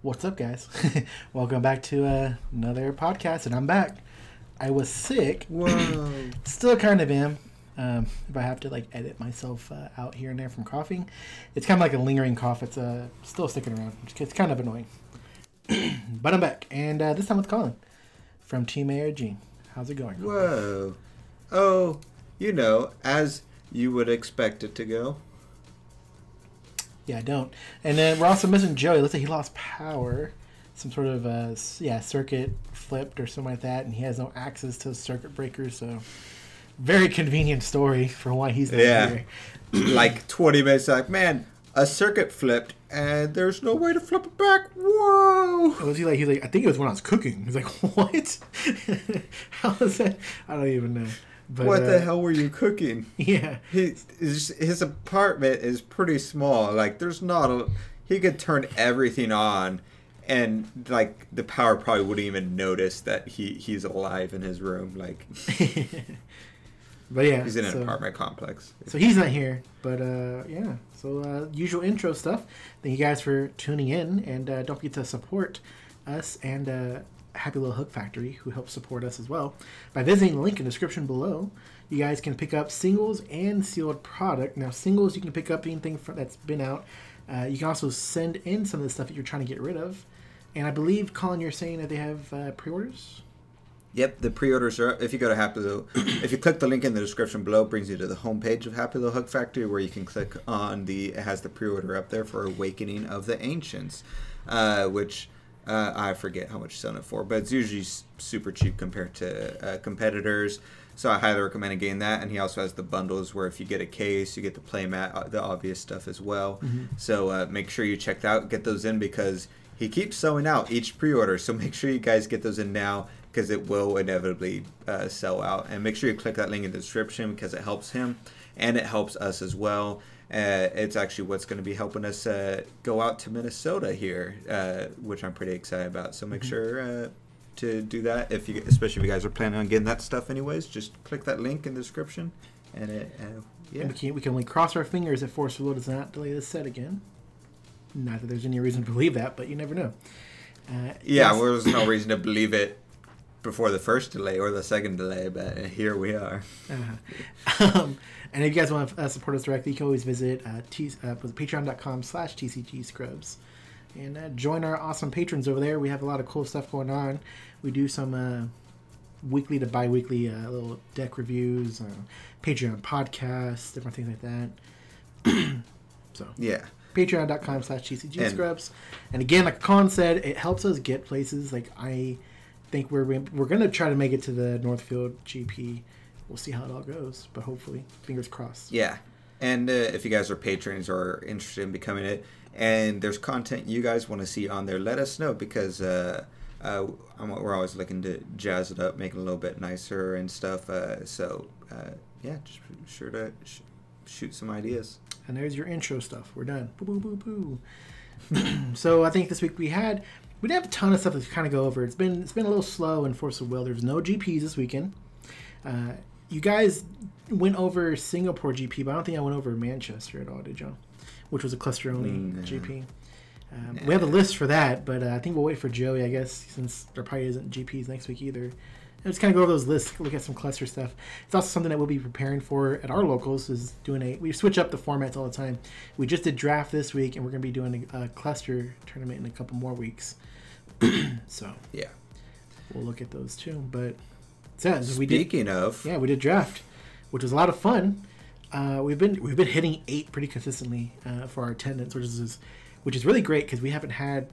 What's up, guys? Welcome back to another podcast, and I'm back. I was sick. Whoa. Still kind of am. If I have to edit myself out here and there from coughing, it's kind of like a lingering cough. It's still sticking around. It's kind of annoying. But I'm back, and this time with Colin from Team ARG. How's it going? Whoa. Oh, as you would expect it to go. Yeah, I don't. And then we're also missing Joey. It looks like he lost power. Some sort of circuit flipped or something like that, and he has no access to circuit breakers, so very convenient story for why he's not here. Like 20 minutes, man, a circuit flipped, and there's no way to flip it back. Whoa! Was he like, he's like, I think it was when I was cooking. He's like, what? How is that? I don't even know. But, what the hell were you cooking? Yeah. His apartment is pretty small. There's not he could turn everything on, and the power probably wouldn't even notice that he's alive in his room. But yeah, he's in an apartment complex. So he's not here. But yeah. So usual intro stuff. Thank you guys for tuning in, and don't forget to support us and Happy Little Hook Factory, who helps support us as well, by visiting the link in the description below. You guys can pick up singles and sealed product. Now, singles, you can pick up anything that's been out. You can also send in some of the stuff that you're trying to get rid of. And I believe, Colin, you're saying that they have pre-orders? Yep, the pre-orders are up. If you go to if you click the link in the description below, it brings you to the homepage of Happy Little Hook Factory, where you can click on it has the pre-order up there for Awakening of the Ancients, which I forget how much you're selling it for, but it's usually super cheap compared to competitors. So I highly recommend getting that. And he also has the bundles where if you get a case, you get the playmat, the obvious stuff as well. Mm-hmm. So make sure you check that out, get those in, because he keeps selling out each pre-order. So make sure you guys get those in now, because it will inevitably sell out. And make sure you click that link in the description, because it helps him and it helps us as well. It's actually what's going to be helping us go out to Minnesota here, which I'm pretty excited about. So make sure to do that, especially if you guys are planning on getting that stuff anyways. Just click that link in the description, and And we can only cross our fingers that Force Reload does not delay this set again. Not that there's any reason to believe that, but you never know. Well, there's no reason to believe it before the first delay or the second delay, but here we are. And if you guys want to support us directly, you can always visit patreon.com/TcgScrubs and join our awesome patrons over there. We have a lot of cool stuff going on. We do some weekly to bi-weekly little deck reviews, Patreon podcasts, different things like that. So yeah, patreon.com/TcgScrubs. And again, like Colin said, it helps us get places. I think we're going to try to make it to the Northfield GP. We'll see how it all goes, but hopefully, fingers crossed. Yeah, and if you guys are patrons or are interested in becoming it, and there's content you guys want to see on there, let us know, because we're always looking to jazz it up, make it a little bit nicer and stuff. So just be sure to shoot some ideas. And there's your intro stuff. We're done. Boo, boo, boo, boo. So I think this week we didn't have a ton of stuff to kind of go over. It's been a little slow in Force of Will. There's no GPs this weekend. You guys went over Singapore GP, but I don't think I went over Manchester at all, did y'all? Which was a cluster-only GP. We have a list for that, but I think we'll wait for Joey, I guess, since there probably isn't GPs next week either. And just kind of go over those lists, look at some cluster stuff. It's also something that we'll be preparing for at our locals, is we switch up the formats all the time. We just did draft this week, and we're going to be doing a cluster tournament in a couple more weeks. So yeah, we'll look at those too, but... we did draft, which was a lot of fun. We've been hitting 8 pretty consistently for our attendance, which is really great, because we haven't had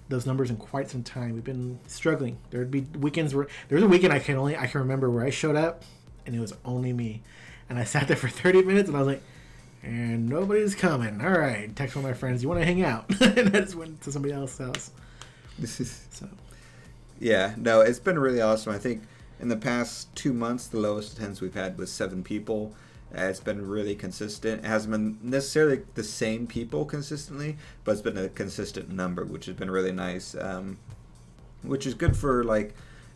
those numbers in quite some time. We've been struggling. There'd be weekends where there was a weekend I can remember where I showed up and it was only me, and I sat there for 30 minutes and I was like, and nobody's coming. All right, text one of my friends, you want to hang out? And I just went to somebody else's house. So yeah, no, it's been really awesome. I think in the past 2 months, the lowest attendance we've had was 7 people. It's been really consistent. It hasn't been necessarily the same people consistently, but it's been a consistent number, which has been really nice. Which is good for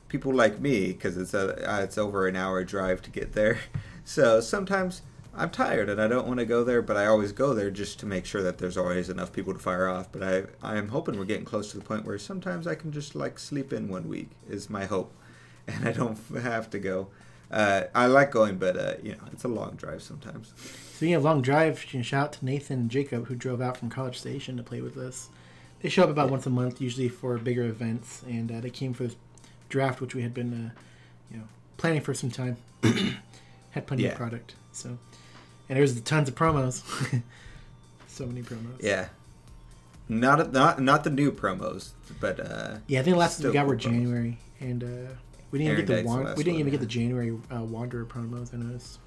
people like me, because it's over an hour drive to get there. So sometimes I'm tired and I don't want to go there, but I always go there just to make sure that there's always enough people to fire off. But I'm hoping we're getting close to the point where sometimes I can just like sleep in 1 week is my hope, and I don't have to go. I like going, but you know, it's a long drive sometimes. Speaking of long drive, shout out to Nathan and Jacob who drove out from College Station to play with us. They show up about once a month, usually for bigger events, and they came for this draft, which we had been, planning for some time. Had plenty of product, so. And there's tons of promos. So many promos. Yeah. Not the new promos, but yeah, I think the last we got were January, and we didn't even get the January Wanderer promos. I noticed.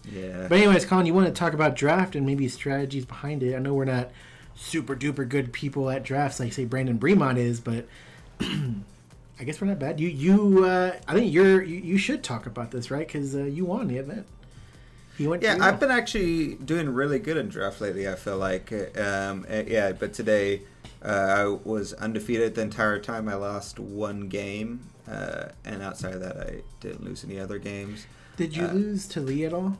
Yeah. But anyways, Colin, you want to talk about draft and maybe strategies behind it? I know we're not super duper good people at drafts like say Brandon Bremont is, but I guess we're not bad. I think you should talk about this, right? Because you won the event. I've been actually doing really good in draft lately, I feel like. But today I was undefeated the entire time. I lost 1 game, and outside of that, I didn't lose any other games. Did you lose to Lee at all?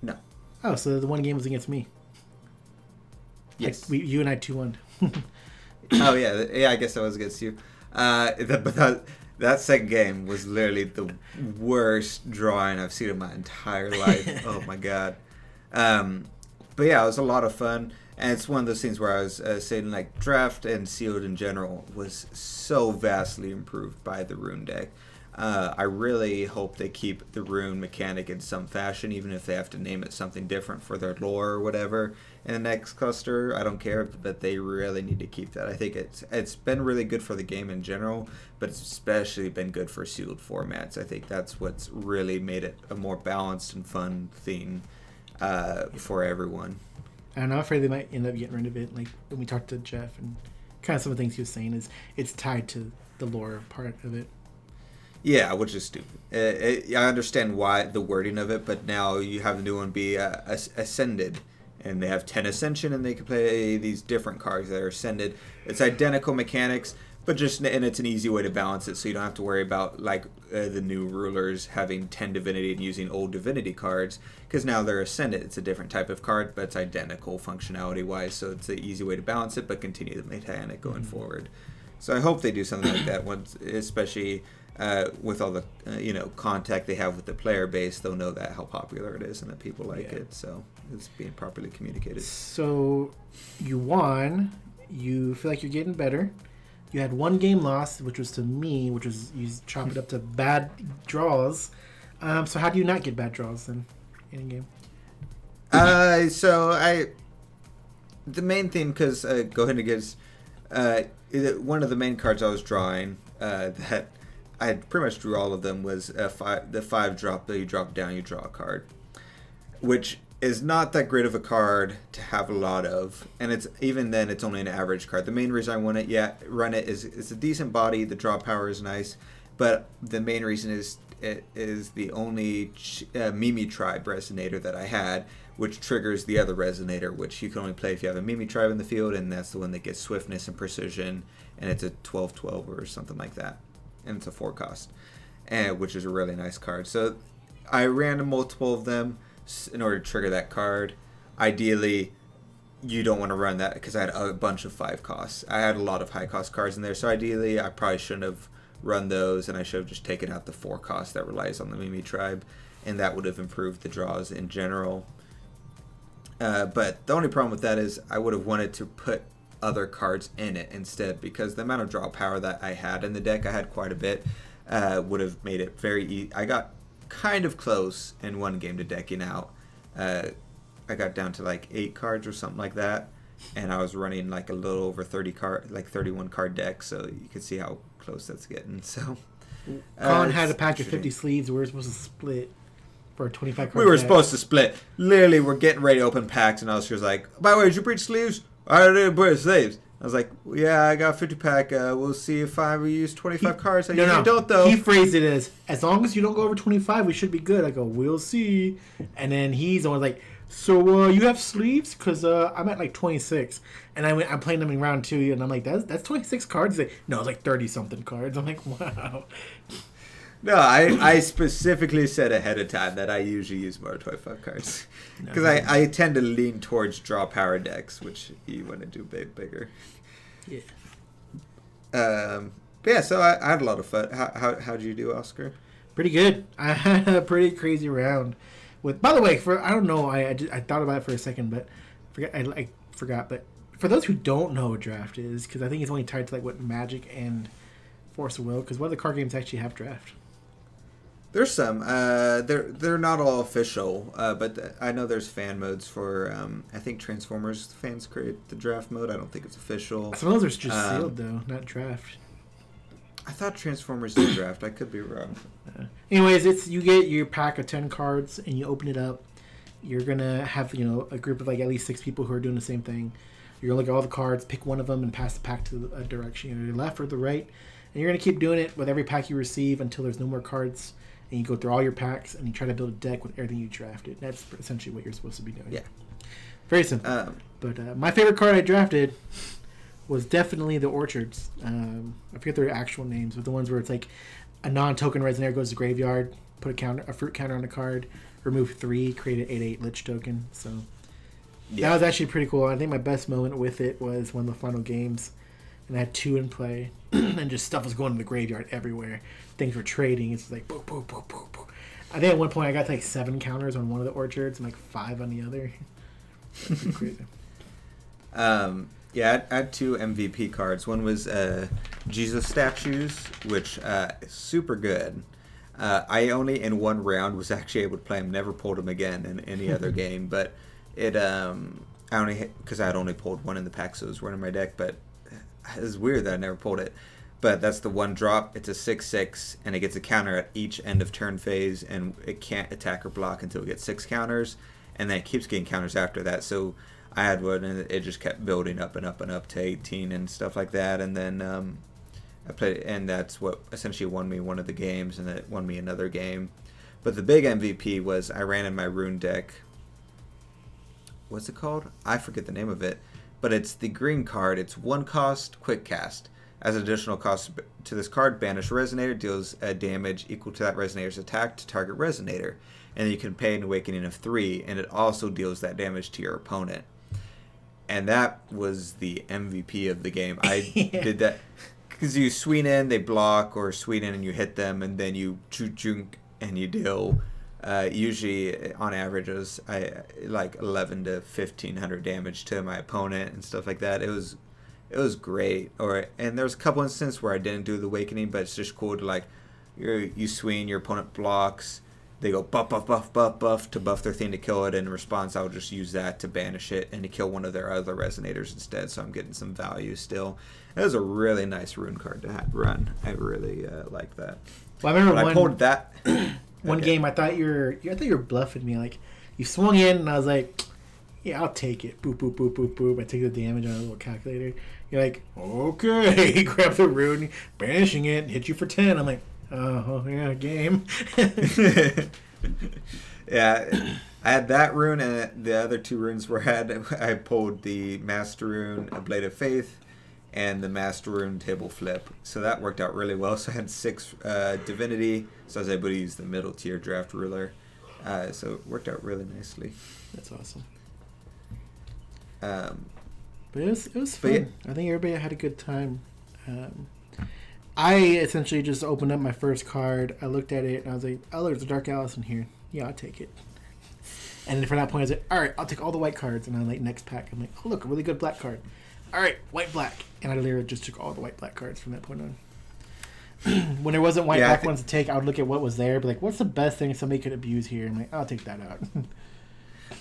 No. Oh, so the 1 game was against me. Yes. You and I 2-1. Oh, yeah. I guess I was against you. That second game was literally the worst drawing I've seen in my entire life. Oh my god! But yeah, it was a lot of fun, and it's one of those things where I was saying like draft and sealed in general was so vastly improved by the rune deck. I really hope they keep the rune mechanic in some fashion, even if they have to name it something different for their lore or whatever in the next cluster. I don't care, but they really need to keep that. I think it's been really good for the game in general, but it's especially been good for sealed formats. I think that's what's really made it a more balanced and fun thing for everyone. I'm not afraid they might end up getting rid of it. Like when we talked to Jeff, and kind of some of the things he was saying is it's tied to the lore part of it. Yeah, which is stupid. I understand why the wording of it, but now you have the new one be Ascended, and they have 10 Ascension, and they can play these different cards that are Ascended. It's identical mechanics, but and it's an easy way to balance it, so you don't have to worry about like the new rulers having 10 Divinity and using old Divinity cards, because now they're Ascended. It's a different type of card, but it's identical functionality-wise, so it's an easy way to balance it, but continue the mechanic going forward. So I hope they do something like that, once, especially with all the contact they have with the player base. They'll know that how popular it is and that people like it, so it's being properly communicated. So you won. You feel like you're getting better. You had 1 game lost, which was to me, which was you chop it up to bad draws. So how do you not get bad draws then in a game? The main thing, because go ahead and get one of the main cards I was drawing that I pretty much drew all of them was the 5 drop that you drop down, you draw a card, which is not that great of a card to have a lot of, and it's even then it's only an average card. The main reason I want it, run it is it's a decent body, the draw power is nice, but the main reason is it is the only Mimi Tribe resonator that I had, which triggers the other resonator, which you can only play if you have a Mimi Tribe in the field, and that's the one that gets swiftness and precision, and it's a 12/12 or something like that, and it's a 4 cost, which is a really nice card. So I ran a multiple of them in order to trigger that card. Ideally, you don't want to run that because I had a bunch of 5 costs. I had a lot of high cost cards in there, so ideally I probably shouldn't have run those, and I should have just taken out the 4 cost that relies on the Mimi Tribe, and that would have improved the draws in general. But the only problem with that is I would have wanted to put other cards in it instead, because the amount of draw power that I had in the deck, I had quite a bit, would have made it very easy. I got kind of close in one game to decking out. I got down to like 8 cards or something like that, and I was running like a little over 31 card deck, so you can see how close that's getting. So Colin had a pack of 50 sleeves. We were supposed to split for a 25 card We were deck. supposed to split. Literally, we're getting ready to open packs, and Oscar's like, by the way, did you breach sleeves? I didn't breach sleeves. I was like, yeah, I got a 50 pack. We'll see if I use 25 cards. I usually don't, though. He phrased it as long as you don't go over 25, we should be good. I go, we'll see. And then he's always like, so you have sleeves? Because I'm at like 26. And I'm playing them in round 2, and I'm like, that's 26 cards? He's like, no, it's like 30-something cards. I'm like, wow. No, I specifically said ahead of time that I usually use more 25 cards. Because I tend to lean towards draw power decks, which you want to do bigger. Yeah. But yeah, so I had a lot of fun. How'd you do, Oscar? Pretty good. I had a pretty crazy round. By the way, I don't know, I thought about it for a second, but I forgot. But for those who don't know what draft is, because I think it's only tied to like what Magic and Force of Will, because one of the card games actually have draft. There's some. They're not all official, but I know there's fan modes for. I think Transformers fans create the draft mode. I don't think it's official. Some of those are just sealed though, not draft. I thought Transformers did draft. I could be wrong. Anyways, you get your pack of 10 cards and you open it up. You're gonna have a group of like at least 6 people who are doing the same thing. You're gonna look at all the cards, pick one of them, and pass the pack to a direction, either the left or the right. And you're gonna keep doing it with every pack you receive until there's no more cards. And you go through all your packs and you try to build a deck with everything you drafted. That's essentially what you're supposed to be doing. Yeah, very simple. But my favorite card I drafted was definitely the Orchards. I forget their actual names, but the ones where it's like a non-token resonator goes to graveyard, put a fruit counter on the card, remove 3, create an 8/8 Lich token. So that was actually pretty cool. I think my best moment with it was one of the final games, and I had 2 in play, and just stuff was going to the graveyard everywhere. Things were trading. It's like boop, boop, boop, boop, boop. I think at one point I got like 7 counters on one of the Orchards and like 5 on the other. That's crazy. Yeah, I had 2 MVP cards. One was Jesus statues, which is super good. I only in one round was actually able to play him. Never pulled him again in any other game. But it because I had only pulled one in the pack, so it was running my deck. But it's weird that I never pulled it. But that's the 1 drop. It's a 6/6, and it gets a counter at each end of turn phase, and it can't attack or block until it gets 6 counters, and then it keeps getting counters after that. So I had one, and it just kept building up and up and up to 18 and stuff like that. And then I played, and that's what essentially won me one of the games, and it won me another game. But the big MVP was I ran in my rune deck. What's it called? I forget the name of it, but it's the green card. It's 1 cost, quick cast. As additional cost to this card, banish Resonator, deals damage equal to that Resonator's attack to target Resonator. And you can pay an Awakening of 3, and it also deals that damage to your opponent. And that was the MVP of the game. I did that because you swing in, they block, or swing in and you hit them, and then you junk and you deal. Usually, on average, it was like 11 to 1,500 damage to my opponent and stuff like that. It was great. And there was a couple instances where I didn't do the Awakening, but it's just cool to like you swing, your opponent blocks. They go buff, buff, buff, buff, buff to buff their thing to kill it. In response, I'll just use that to banish it and to kill one of their other Resonators instead, so I'm getting some value still. It was a really nice rune card to run. I really like that. Well, I remember I pulled that one game. I thought you were bluffing me. Like you swung in, and I was like, "Yeah, I'll take it." Boop, boop, boop, boop, boop. I take the damage on a little calculator. You're like, "Okay." Grab the rune, banishing it, hit you for 10. I'm like, oh yeah, game. Yeah, I had that rune, and the other 2 runes I pulled the Master Rune, a Blade of Faith, and the Master Rune Table Flip. So that worked out really well. So I had 6 Divinity, so I was able to use the middle tier Draft Ruler. So it worked out really nicely. That's awesome. But it was fun. Yeah. I think everybody had a good time. I essentially just opened up my first card. I looked at it and I was like, "Oh, there's a Dark Alice in here. Yeah, I'll take it." And then from that point, I was like, "All right, I'll take all the white cards." And I'm like, next pack, I'm like, "Oh, look, a really good black card. All right, white black." And I literally just took all the white black cards from that point on. When there wasn't white black ones to take, I would look at what was there, be like, "What's the best thing somebody could abuse here?" And I'm like, "I'll take that out."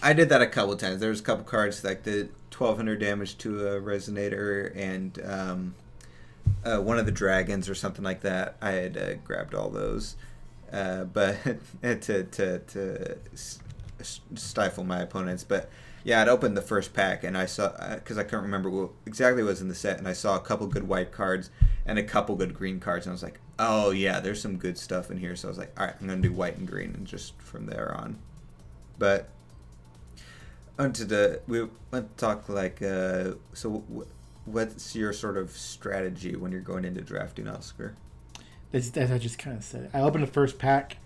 I did that a couple times. There was a couple cards like the 1,200 damage to a Resonator and one of the dragons or something like that. I had grabbed all those, but to stifle my opponents. But yeah, I'd opened the first pack and I saw, because I couldn't remember exactly what was in the set, and I saw a couple good white cards and a couple good green cards, and I was like, oh yeah, there's some good stuff in here. So I was like, all right, I'm gonna do white and green, and just from there on. But we want to talk like so. What's your sort of strategy when you're going into drafting, Oscar? As I just kind of said. I open the first pack,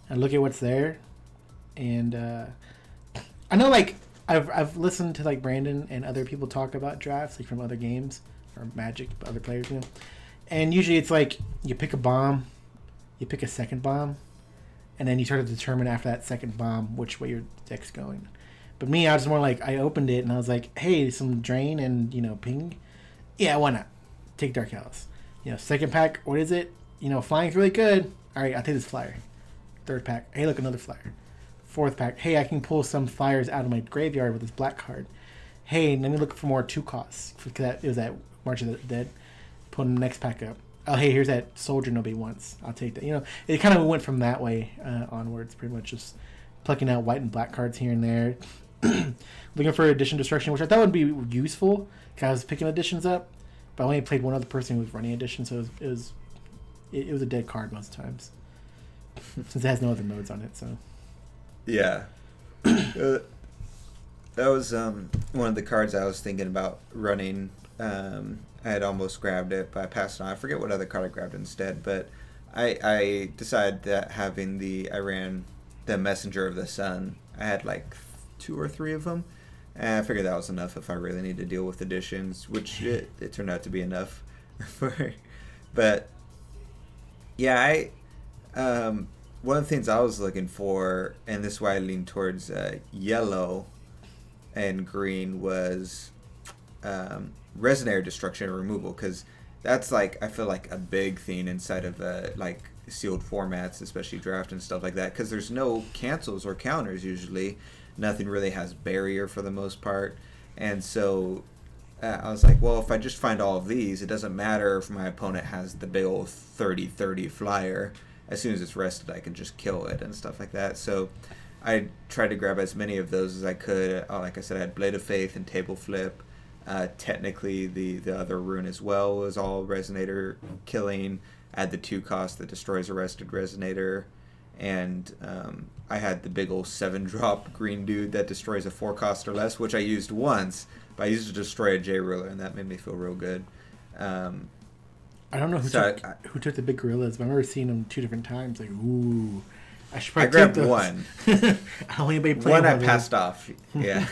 I look at what's there, and I know like I've listened to like Brandon and other people talk about drafts like from other games or Magic, other players, you know. And usually it's like you pick a bomb, you pick a second bomb, and then you sort of determine after that second bomb which way your deck's going. But me, I was more like I opened it and I was like, hey, some drain and ping. Yeah, why not? Take Dark House. Second pack, what is it? Flying's really good. All right, I'll take this flyer. Third pack, hey, look, another flyer. Fourth pack, hey, I can pull some flyers out of my graveyard with this black card. Hey, let me look for more 2 costs. It was that March of the Dead. Putting the next pack up. Oh, hey, here's that soldier nobody wants. I'll take that. It kind of went from that way onwards, pretty much just plucking out white and black cards here and there. Looking for addition destruction, which I thought would be useful because I was picking additions up, but I only played one other person who was running addition, so it was a dead card most times since it has no other modes on it. So yeah, that was one of the cards I was thinking about running. I had almost grabbed it, but I passed on. I forget what other card I grabbed instead, but I decided that I ran the Messenger of the Sun. I had like 2 or 3 of them, and I figured that was enough if I really need to deal with additions, which it turned out to be enough for. But yeah, one of the things I was looking for, and this is why I leaned towards yellow and green, was Resonator destruction and removal, because that's like I feel like a big thing inside of like sealed formats, especially draft and stuff like that, because there's no cancels or counters usually. Nothing really has barrier for the most part, and so I was like, well, if I just find all of these, it doesn't matter if my opponent has the big old 30-30 flyer. As soon as it's rested, I can just kill it and stuff like that. So I tried to grab as many of those as I could. Like I said, I had Blade of Faith and Table Flip. Technically, the other rune as well was all Resonator killing. I had the 2 cost that destroys a rested Resonator. And I had the big old 7-drop green dude that destroys a 4 cost or less, which I used once. But I used to destroy a J-Ruler, and that made me feel real good. I don't know who took the big gorillas, but I remember seeing them 2 different times. Like, ooh, I should probably take those. One. One I passed off. Yeah.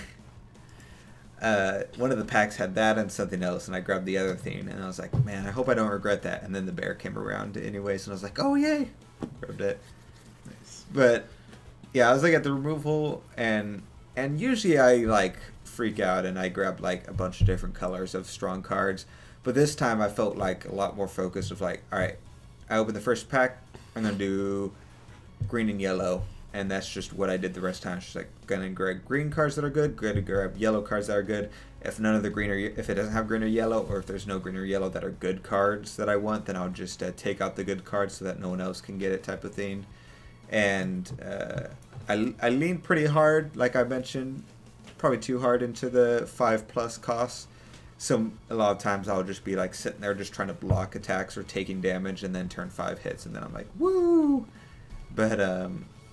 One of the packs had that and something else, and I grabbed the other thing, and I was like, man, I hope I don't regret that. And then the bear came around anyways, and I was like, oh, yay. Grabbed it. Nice. But, yeah, I was like at the removal, and usually I, like, freak out, and I grab, like, a bunch of different colors of strong cards. But this time I felt like a lot more focused of like, all right, I opened the first pack, I'm going to do green and yellow. And that's just what I did the rest of the time. It's just like, going to grab green cards that are good, going to grab yellow cards that are good. If none of the green if it doesn't have green or yellow, or if there's no green or yellow that are good cards that I want, then I'll just take out the good cards so that no one else can get it type of thing. And I leaned pretty hard, like I mentioned, probably too hard into the 5+ costs. So a lot of times I'll just be like sitting there just trying to block attacks or taking damage, and then turn 5 hits, and then I'm like, woo! But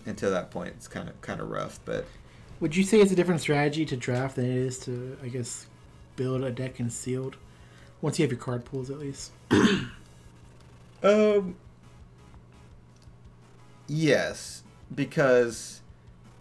until that point, it's kind of rough. But would you say it's a different strategy to draft than it is to, I guess, build a deck in sealed? Once you have your card pools, at least. Yes, because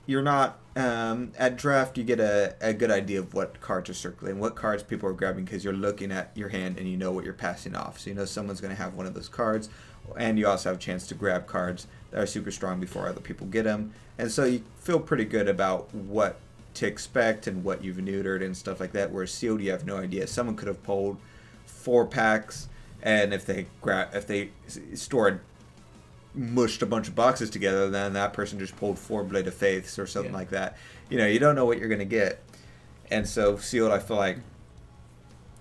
you're not at draft. You get a good idea of what cards are circulating, what cards people are grabbing, because you're looking at your hand and you know what you're passing off. So you know someone's going to have one of those cards, and you also have a chance to grab cards that are super strong before other people get them. And so you feel pretty good about what to expect and what you've neutered and stuff like that. Whereas sealed, you have no idea. Someone could have pulled 4 packs, and if they stored mushed a bunch of boxes together, then that person just pulled 4 Blade of Faiths or something like that. You don't know what you're going to get. And so sealed, I feel like,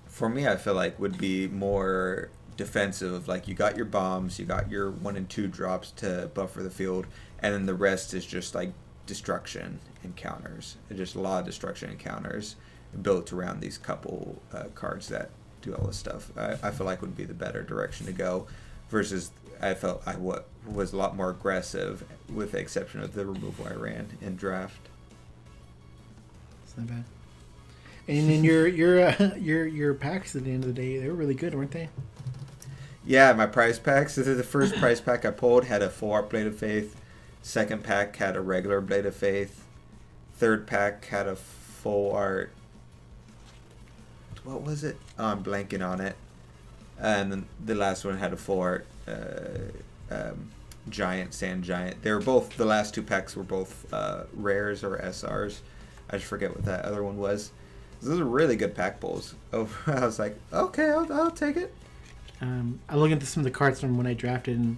for me, would be more defensive. Like, you got your bombs, you got your 1 and 2 drops to buffer the field, and then the rest is just like destruction and counters. It's just a lot of destruction and counters built around these couple cards that do all this stuff. I feel like would be the better direction to go, versus I felt I was a lot more aggressive, with the exception of the removal I ran in draft. It's not bad. And then your packs at the end of the day, they were really good, weren't they? Yeah, my prize packs. This is the first prize pack I pulled. Had a full art Blade of Faith. Second pack had a regular Blade of Faith. Third pack had a full art. What was it? Oh, I'm blanking on it. And then the last one had a full art Giant, Sand Giant. They were both, the last two packs were both rares or SRs. I just forget what that other one was. Those are really good pack pulls. Oh, I was like, okay, I'll take it. I'm looking at some of the cards from when I drafted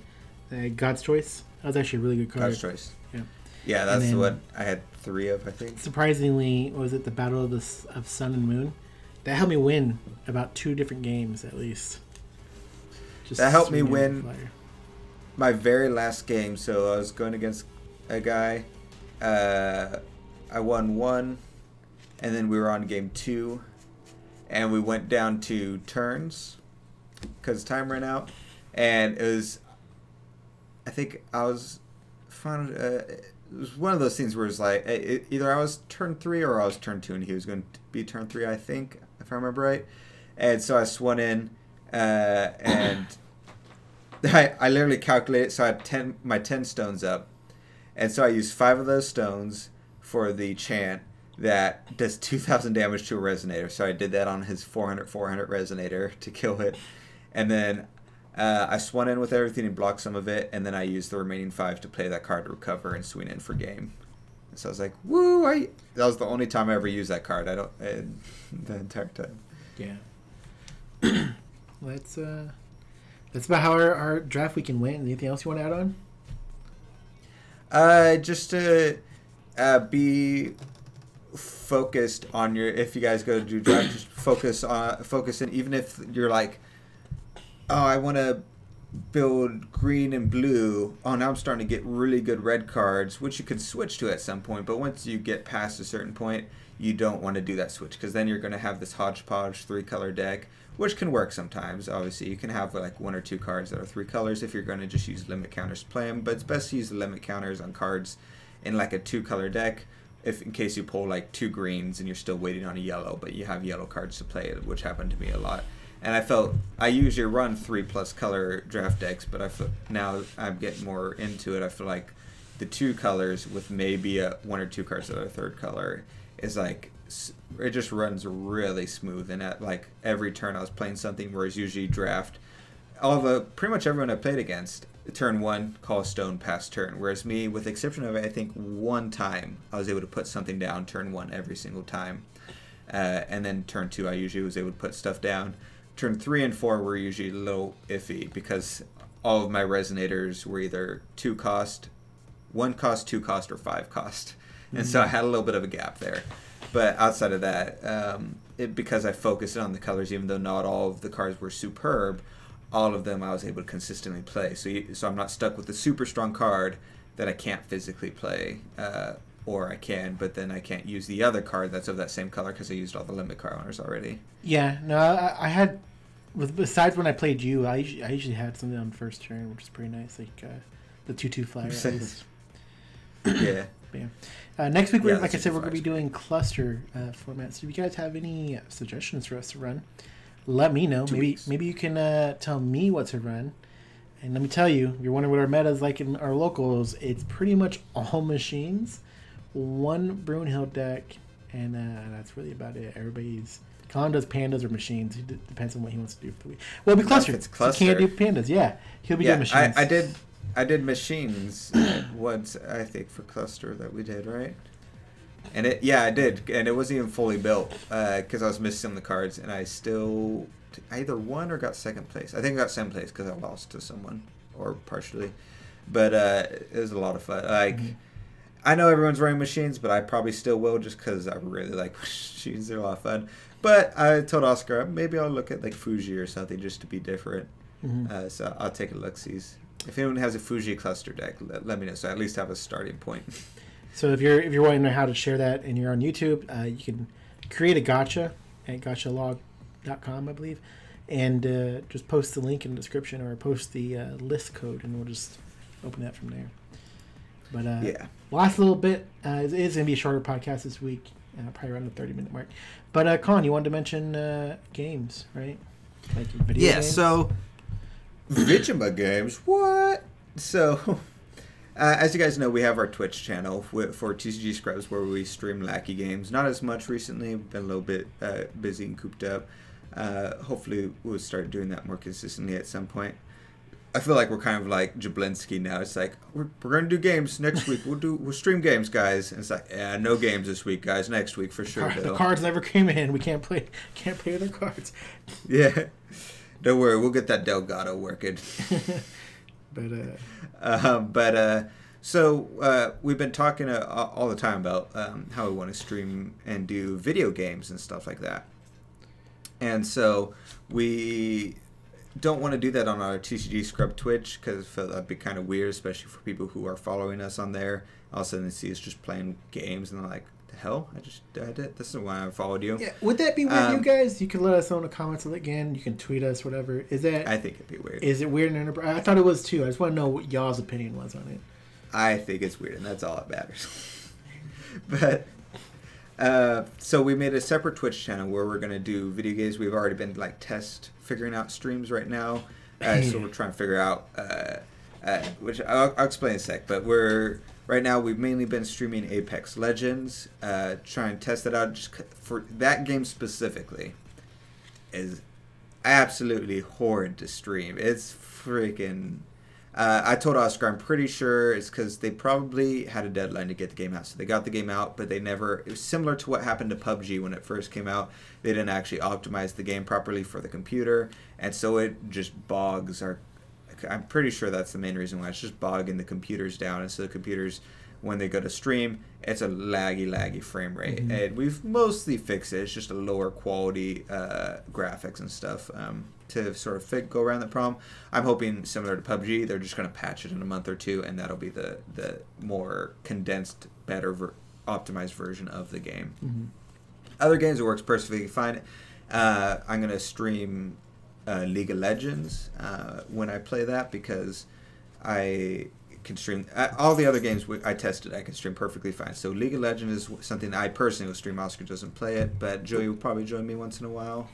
God's Choice. That was actually a really good card. God's Choice. Yeah. Yeah, that's what I had 3 of, I think. Surprisingly, what was it, the Battle of Sun and Moon? That helped me win about 2 different games, at least. Just that helped me win my very last game. So I was going against a guy. I won 1, and then we were on game 2, and we went down to turns because time ran out, and it was, I think I was it was one of those things where it's like either I was turn 3 or I was turn 2, and he was going to be turn 3, I think, if I remember right. And so I swung in, and I literally calculated. So I had my 10 stones up, and so I used 5 of those stones for the chant that does 2,000 damage to a resonator. So I did that on his 400 resonator to kill it, and then I swung in with everything and blocked some of it, and then I used the remaining 5 to play that card to recover and swing in for game. And so I was like, woo! That was the only time I ever used that card. The entire time. Yeah. That's about how our draft weekend went. Anything else you want to add on? Just to be focused on if you guys go to do draft, just focus in, even if you're like, oh, I want to build green and blue. Oh, now I'm starting to get really good red cards, which you could switch to at some point. But once you get past a certain point, you don't want to do that switch, because then you're going to have this hodgepodge 3-color deck, which can work sometimes. Obviously, you can have like 1 or 2 cards that are 3 colors if you're going to just use limit counters to play them. But it's best to use the limit counters on cards in like a 2-color deck, in case you pull like 2 greens and you're still waiting on a yellow, but you have yellow cards to play, which happened to me a lot. And I felt I usually run 3+ color draft decks, but now I'm getting more into it. I feel like the 2 colors with maybe 1 or 2 cards that are 3rd color is like, it just runs really smooth. And at like every turn I was playing something, whereas usually draft pretty much everyone I played against, turn 1 call a stone pass turn, whereas me, with the exception of I think 1 time, I was able to put something down turn 1 every single time, and then turn 2 I usually was able to put stuff down. Turn 3 and 4 were usually a little iffy, because all of my resonators were either 2 cost, 1 cost, 2 cost, or 5 cost, and so I had a little bit of a gap there. But outside of that, because I focused on the colors, even though not all of the cards were superb, all of them I was able to consistently play. So I'm not stuck with a super strong card that I can't physically play, or I can, but then I can't use the other card that's of that same color because I used all the limit counters already. Yeah, no, I had, besides when I played you, I usually had something on first turn, which is pretty nice, like the 2/2 flyer. At least. Yeah. Yeah. Next week, like I said, we're going to be doing cluster formats. So if you guys have any suggestions for us to run, let me know. Maybe you can tell me what to run. And let me tell you, if you're wondering what our meta is like in our locals, it's pretty much all machines, 1 Brunhild deck, and that's really about it. Colin does pandas or machines. It depends on what he wants to do for the week. Well, it'll be cluster. It's cluster. So he can't do pandas. Yeah, he'll be doing machines. I did machines once, I think, for cluster that we did, right? And I did, and it wasn't even fully built because I was missing some of the cards, and I either won or got 2nd place. I think I got 2nd place because I lost to someone, or partially. But it was a lot of fun. I know everyone's running machines, but I probably still will, just because I really like machines. They're a lot of fun. But I told Oscar, maybe I'll look at like Fuji or something just to be different. So I'll take a look-sees. If anyone has a Fuji cluster deck, let me know, so I at least have a starting point. So if you're wanting to know how to share that and you're on YouTube, you can create a gacha at gachalog.com, I believe, and just post the link in the description, or post the list code, and we'll just open that from there. But last little bit, it is going to be a shorter podcast this week, probably around the 30-minute mark. But Colin, you wanted to mention games, right? Like video games? So Vigima Games? What? So, as you guys know, we have our Twitch channel for TcgScrubs where we stream Lackey games. Not as much recently. Been a little bit busy and cooped up. Hopefully, we'll start doing that more consistently at some point. I feel like we're kind of like Jablinski now. It's like we're gonna do games next week. We'll stream games, guys. And it's like, yeah, no games this week, guys. Next week for sure. The cards never came in. We can't play with our cards. Yeah, don't worry. We'll get that Delgado working. So we've been talking all the time about how we want to stream and do video games and stuff like that. And so we don't want to do that on our TcgScrub Twitch because I feel that'd be kind of weird, especially for people who are following us on there. All of a sudden they see us just playing games and they're like, the hell? I did. This is why I followed you. Yeah, would that be weird, you guys? You can let us know in the comments again. You can tweet us, whatever. Is that? I think it'd be weird. Is it weird? I thought it was too. I just want to know what y'all's opinion was on it. I think it's weird, and that's all that matters. But so we made a separate Twitch channel where we're gonna do video games. We've already been like figuring out streams right now, so we're trying to figure out which I'll explain in a sec. But right now we've mainly been streaming Apex Legends, trying to test it out. Just for that game specifically, is absolutely horrid to stream. It's freaking. I told Oscar I'm pretty sure it's because they probably had a deadline to get the game out. So they got the game out, but it was similar to what happened to PUBG when it first came out. They didn't actually optimize the game properly for the computer, and so it just bogs I'm pretty sure that's the main reason why. It's just bogging the computers down, and so the computers, when they go to stream, it's a laggy frame rate. Mm-hmm. And we've mostly fixed it. It's just a lower quality graphics and stuff to sort of go around the problem. I'm hoping similar to PUBG, they're just going to patch it in a month or two, and that'll be the more condensed, better optimized version of the game. Mm-hmm. Other games, it works perfectly fine. I'm going to stream League of Legends when I play that because I can stream all the other games I tested. I can stream perfectly fine. So League of Legends is something I personally will stream. Oscar doesn't play it, but Joey will probably join me once in a while.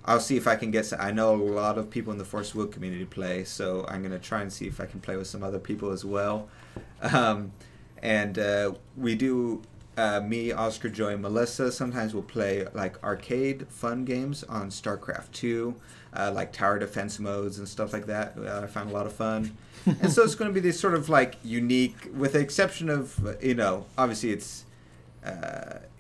I'll see if I can get. I know a lot of people in the Force Will community play, so I'm gonna try and see if I can play with some other people as well. We do. Me, Oscar, Joey, Melissa. Sometimes we'll play like arcade fun games on StarCraft 2, like tower defense modes and stuff like that. I found a lot of fun, and so it's going to be this sort of like unique, with the exception of obviously it's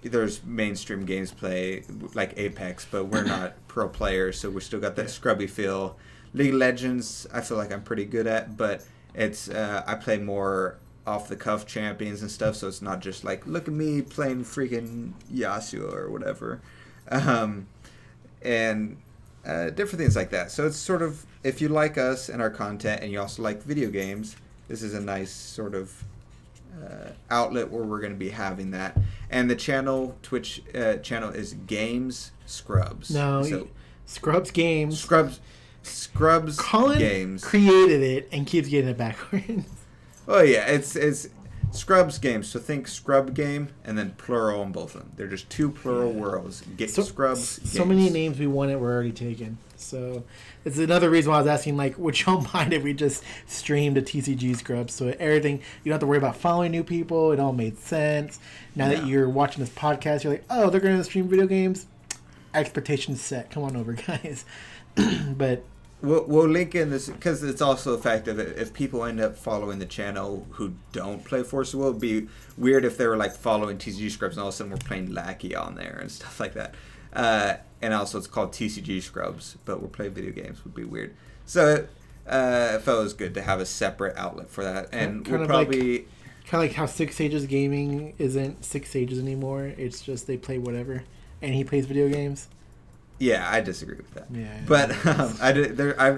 there's mainstream games play like Apex, but we're not pro players, so we still got that scrubby feel. League of Legends, I feel like I'm pretty good at, but it's I play more off the cuff champions and stuff, so it's not just like look at me playing freaking Yasuo or whatever, and different things like that. So it's sort of, if you like us and our content and you also like video games, this is a nice sort of outlet where we're going to be having that. And the Twitch channel is TcgScrubs. No, so, Scrubs Games. Scrubs Colin Games created it and keeps getting it backwards. Oh yeah, it's Scrubs Games. So think Scrub Game and then plural on both of them. They're just two plural worlds. Scrubs Games. So many names we wanted were already taken. So it's another reason why I was asking, like, would y'all mind if we just streamed a TcgScrubs? So everything, you don't have to worry about following new people. It all made sense. Now that you're watching this podcast, you're like, oh, they're going to stream video games. Expectations set. Come on over, guys. But we'll link in this because it's also effective. If people end up following the channel who don't play Force of Will, it'd be weird if they were like following TcgScrubs and all of a sudden we're playing Lackey on there and stuff like that. And also it's called TcgScrubs, but we're playing video games would be weird. So I felt it was good to have a separate outlet for that. And we'll probably kind of like how Six Sages Gaming isn't Six Sages anymore. It's just they play whatever, and he plays video games. Yeah, I disagree with that. Yeah, but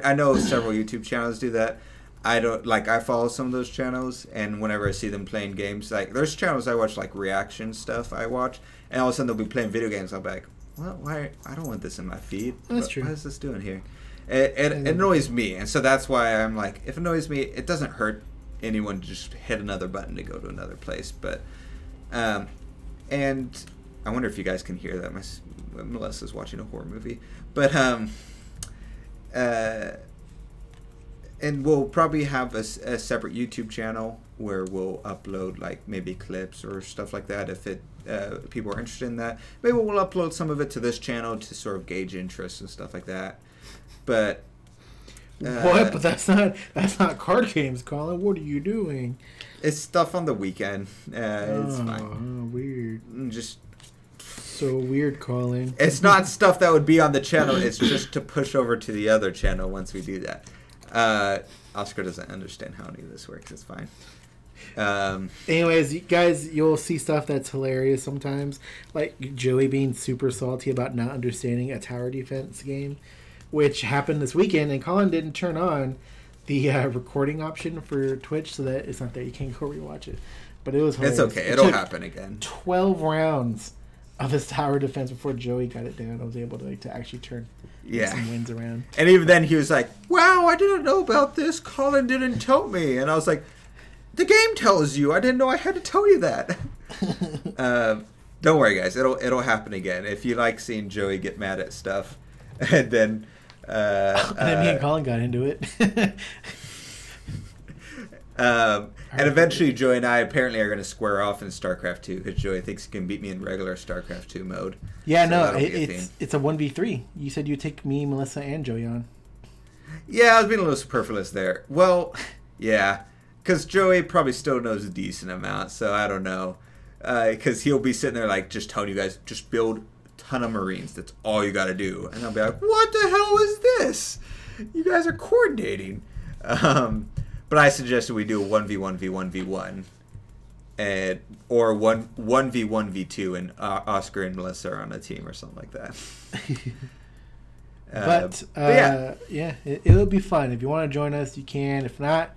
I know several YouTube channels do that. I don't like. I follow some of those channels, and whenever I see them playing games, like there's channels I watch like reaction stuff. I watch, and all of a sudden they'll be playing video games. I'll be like, well, why? I don't want this in my feed. That's true. What is this doing here? It annoys me, and so that's why I'm like, if it annoys me, it doesn't hurt anyone to just hit another button to go to another place. But, and I wonder if you guys can hear that. Melissa's watching a horror movie, but and we'll probably have a separate YouTube channel where we'll upload like maybe clips or stuff like that if people are interested in that. Maybe we'll upload some of it to this channel to sort of gauge interest and stuff like that. But what? But that's not card games, Colin. What are you doing? It's stuff on the weekend. It's fine. Weird. Just so weird, Colin. It's not stuff that would be on the channel. It's just to push over to the other channel once we do that. Oscar doesn't understand how any of this works. It's fine. Anyways, you guys, you'll see stuff that's hilarious sometimes, like Joey being super salty about not understanding a tower defense game, which happened this weekend, and Colin didn't turn on the recording option for Twitch, so that it's not there. You can't go rewatch it, but it was hilarious. It's okay. It'll happen again. 12 rounds of his tower defense before Joey got it down. I was able to actually turn some wins around. And even then, he was like, "Wow, I didn't know about this. Colin didn't tell me." And I was like, "The game tells you. I didn't know I had to tell you that." Don't worry, guys. It'll happen again. If you like seeing Joey get mad at stuff, and then and then me and Colin got into it. And eventually, Joey and I apparently are going to square off in StarCraft 2 because Joey thinks he can beat me in regular StarCraft 2 mode. Yeah, so no, it's a 1v3. You said you'd take me, Melissa, and Joey on. Yeah, I was being a little superfluous there. Well, yeah, because Joey probably still knows a decent amount, so I don't know. Because he'll be sitting there like just telling you guys, just build a ton of Marines. That's all you got to do. And I'll be like, what the hell is this? You guys are coordinating. But I suggested we do a 1v1v1v1, or 1v1v2, and Oscar and Melissa are on a team or something like that. But yeah, it'll be fun. If you want to join us, you can. If not,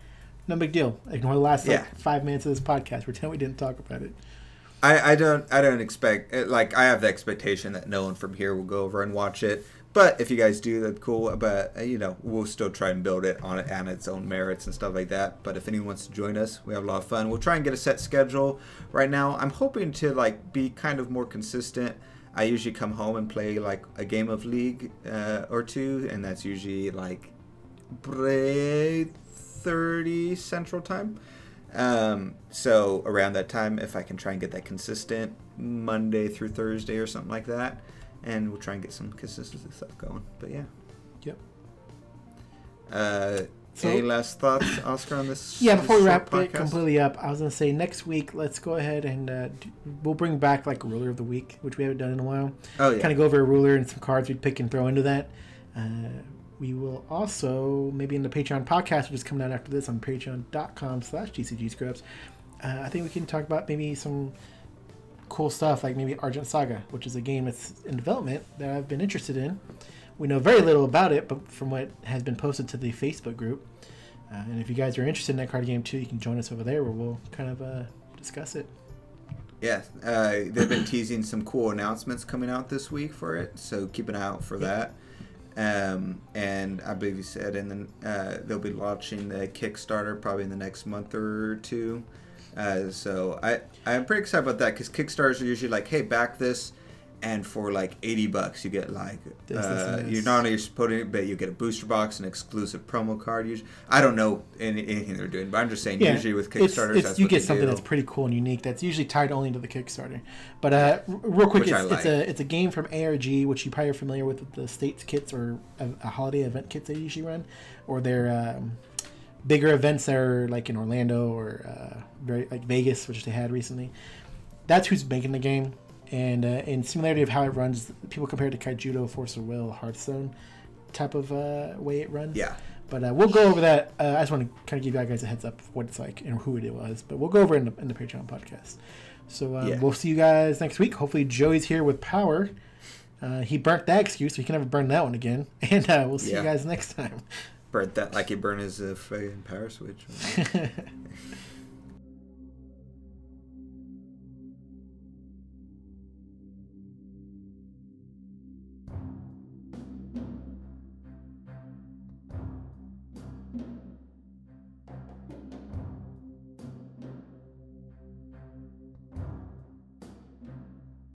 no big deal. Ignore the last 5 minutes of this podcast. Pretend we didn't talk about it. I don't expect I have the expectation that no one from here will go over and watch it. But if you guys do, that's cool. But, we'll still try and build it on its own merits and stuff like that. But if anyone wants to join us, we have a lot of fun. We'll try and get a set schedule. Right now, I'm hoping to, be kind of more consistent. I usually come home and play, a game of League or two. And that's usually, 3:30 Central Time. So around that time, if I can try and get that consistent Monday through Thursday or something like that. And we'll try and get some consistency stuff going. But yeah. Yep. Any last thoughts, Oscar, on this? Yeah, before we wrap it completely up, I was going to say next week, let's go ahead and we'll bring back Ruler of the Week, which we haven't done in a while. Oh, yeah. Kind of go over a ruler and some cards we'd pick and throw into that. We will also, maybe in the Patreon podcast, which is coming out after this on patreon.com/TcgScrubs. I think we can talk about maybe some cool stuff like maybe Argent Saga, which is a game that's in development that I've been interested in. We know very little about it, but from what has been posted to the Facebook group. And if you guys are interested in that card game too, you can join us over there where we'll kind of discuss it. Yeah, they've been teasing some cool announcements coming out this week for it, so keep an eye out for that. And I believe you said, and then they'll be launching the Kickstarter probably in the next month or two. So I'm pretty excited about that because Kickstarters are usually hey, back this, and for $80 you get you're not only supporting it, but you get a booster box, an exclusive promo card. Usually, I don't know anything they're doing, but I'm just saying usually with Kickstarters, that's you get something that's pretty cool and unique. That's usually tied only to the Kickstarter. But real quick, it's a game from ARG, which you probably are familiar with the States kits or a holiday event kits they usually run, or their bigger events that are in Orlando or very Vegas, which they had recently. That's who's making the game, and in similarity of how it runs, people compare it to Kaijudo, Force of Will, Hearthstone type of way it runs. Yeah. But we'll go over that. I just want to kind of give you guys a heads up of what it's like and who it was. But we'll go over it in the Patreon podcast. So we'll see you guys next week. Hopefully Joey's here with power. He burnt that excuse, so he can never burn that one again. And we'll see you guys next time. Burnt that like he burned his fucking power switch.